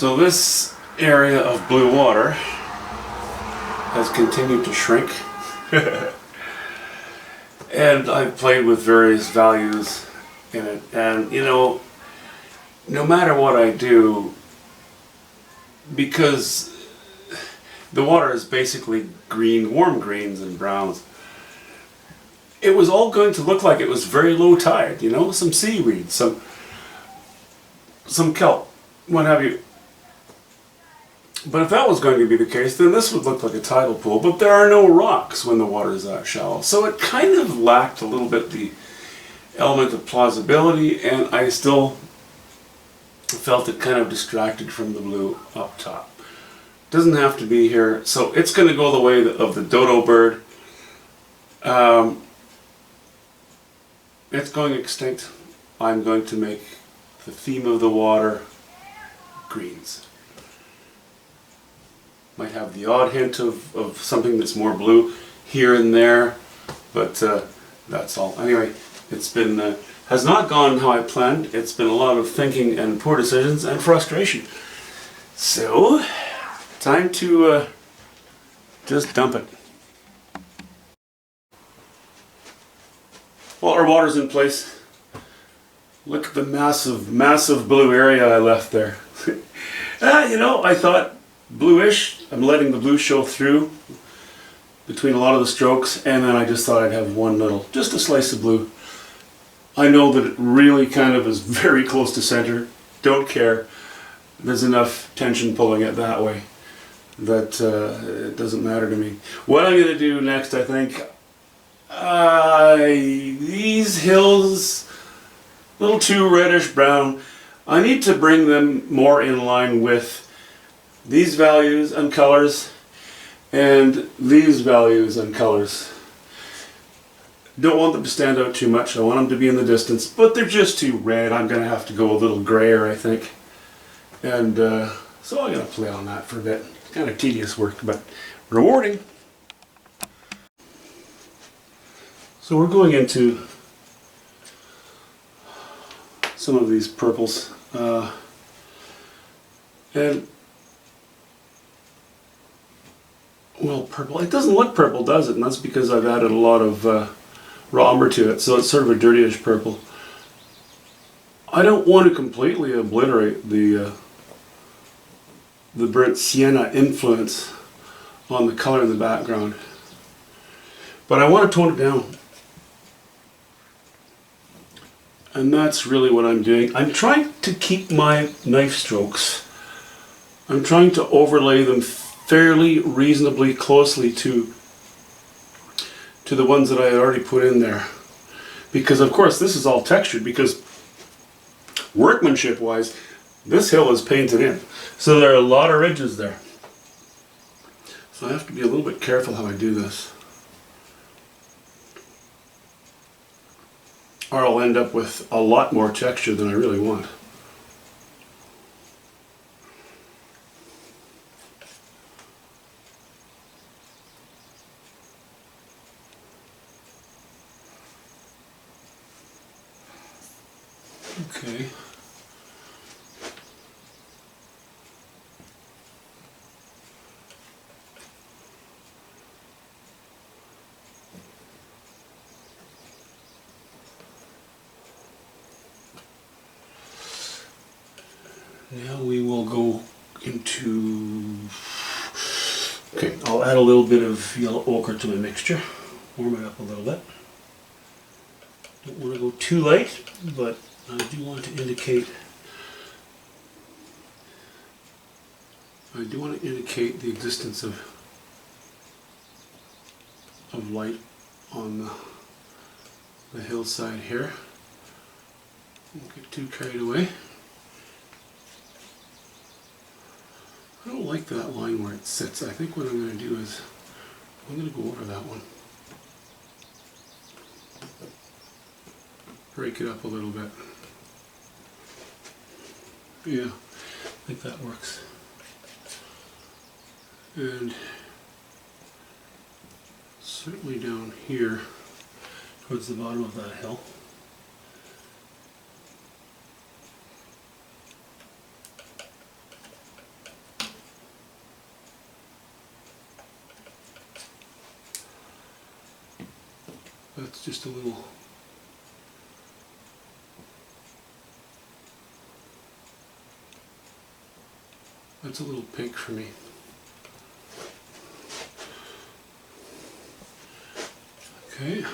So this area of blue water has continued to shrink. And I've played with various values in it, and you know, no matter what I do, because the water is basically green, warm greens and browns, it was all going to look like it was very low tide, you know, some seaweed, some kelp, what have you. But if that was going to be the case, then this would look like a tidal pool, but there are no rocks when the water is that shallow. So it kind of lacked a little bit the element of plausibility, and I still felt it kind of distracted from the blue up top. Doesn't have to be here, so it's going to go the way of the dodo bird. It's going extinct. I'm going to make the theme of the water greens. Might have the odd hint of something that's more blue here and there, but that's all. Anyway, it's been has not gone how I planned. It's been a lot of thinking and poor decisions and frustration. So, time to just dump it. Well, our water's in place. Look at the massive blue area I left there. You know, I thought bluish. I'm letting the blue show through between a lot of the strokes, and then I just thought I'd have just a slice of blue. I know that it really kind of is very close to center. Don't care. There's enough tension pulling it that way that it doesn't matter to me. What I'm going to do next, I think, these hills, a little too reddish brown, I need to bring them more in line with these values and colors and these values and colors. Don't want them to stand out too much. I want them to be in the distance, but they're just too red. I'm going to have to go a little grayer, I think. And so I'm going to play on that for a bit. It's kind of tedious work, but rewarding. So we're going into some of these purples. And well, purple. It doesn't look purple, does it? And that's because I've added a lot of raw umber to it, so it's sort of a dirtyish purple. I don't want to completely obliterate the burnt sienna influence on the color in the background, but I want to tone it down. And that's really what I'm doing. I'm trying to keep my knife strokes. I'm trying to overlay them fairly reasonably closely to the ones that I had already put in there. Because of course this is all textured, because workmanship wise this hill is painted in. So there are a lot of ridges there. So I have to be a little bit careful how I do this, or I'll end up with a lot more texture than I really want. Okay. Now we will go into, okay, I'll add a little bit of yellow ochre to my mixture, warm it up a little bit. Don't want to go too light, but I do want to indicate the existence of light on the hillside here. Don't get too carried away. I don't like that line where it sits. I think what I'm going to do is I'm going to go over that one. Break it up a little bit. Yeah, I think that works. And certainly down here towards the bottom of that hill. That's just a little. That's a little pink for me. Okay.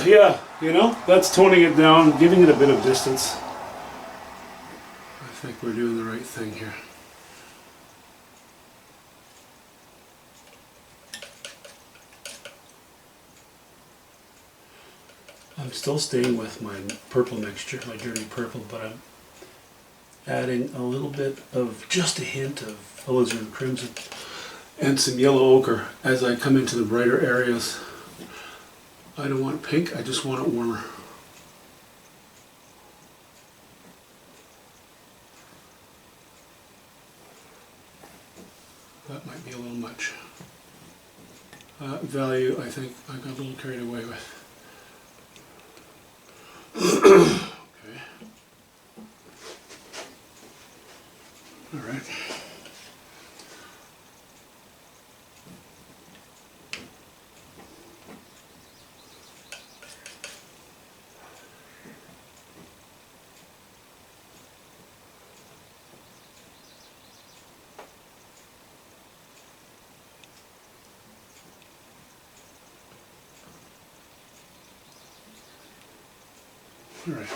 Yeah, you know, that's toning it down, giving it a bit of distance. I think we're doing the right thing here. I'm still staying with my purple mixture, my dirty purple, but I'm adding a little bit of, just a hint of alizarin crimson and some yellow ochre as I come into the brighter areas. I don't want pink, I just want it warmer. That might be a little much. Value, I think I got a little carried away with. Okay. All right. All right.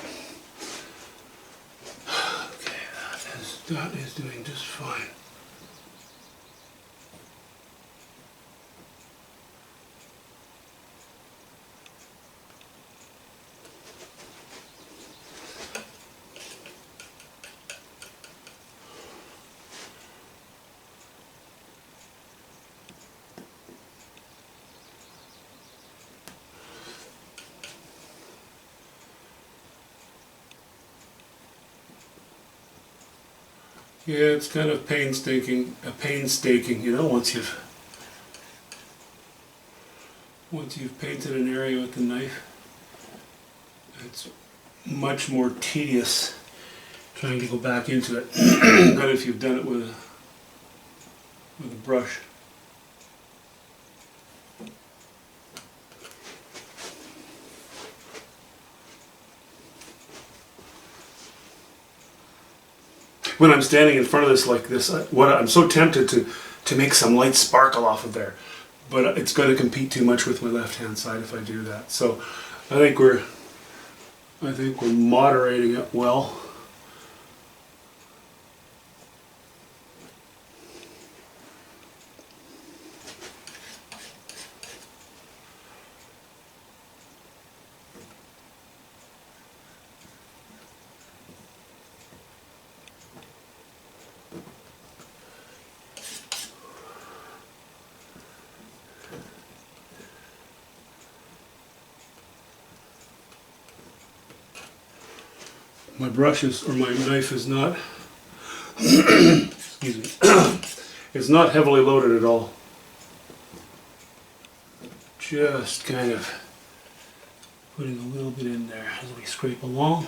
Okay, that is doing just fine. Yeah, it's kind of painstaking, you know, once you've painted an area with the knife. It's much more tedious trying to go back into it than if you've done it with a brush. When I'm standing in front of this like this, I'm so tempted to make some light sparkle off of there, but it's going to compete too much with my left-hand side if I do that. So I think we're moderating it well. My my knife is not, excuse me, it's not heavily loaded at all. Just kind of putting a little bit in there as we scrape along.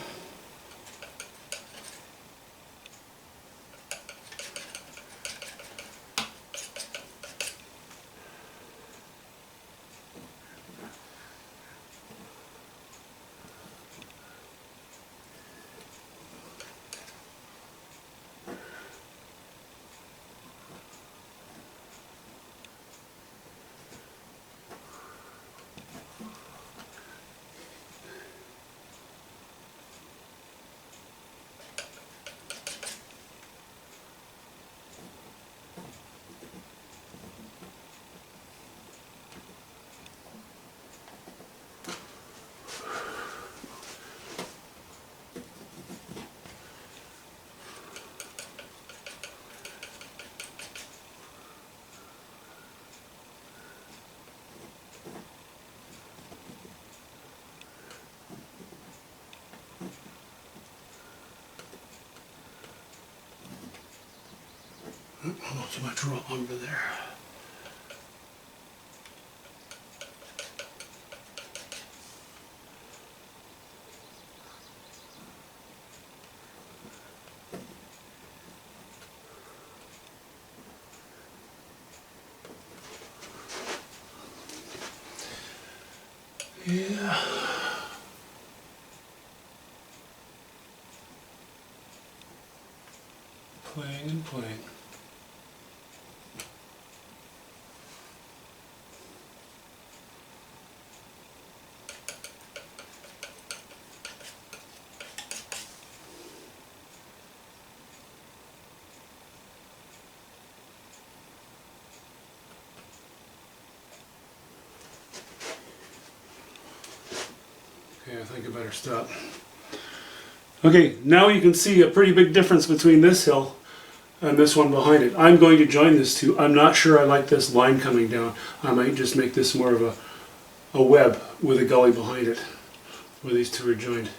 Not too much raw umber there. Yeah. Playing and playing. Okay, I think I better stop. Okay, now you can see a pretty big difference between this hill and this one behind it. I'm going to join this two. I'm not sure I like this line coming down. I might just make this more of a web with a gully behind it, where these two are joined.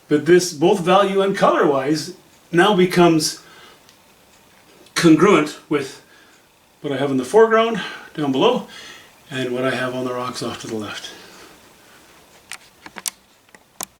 But this, both value and color-wise, now becomes congruent with what I have in the foreground down below and what I have on the rocks off to the left.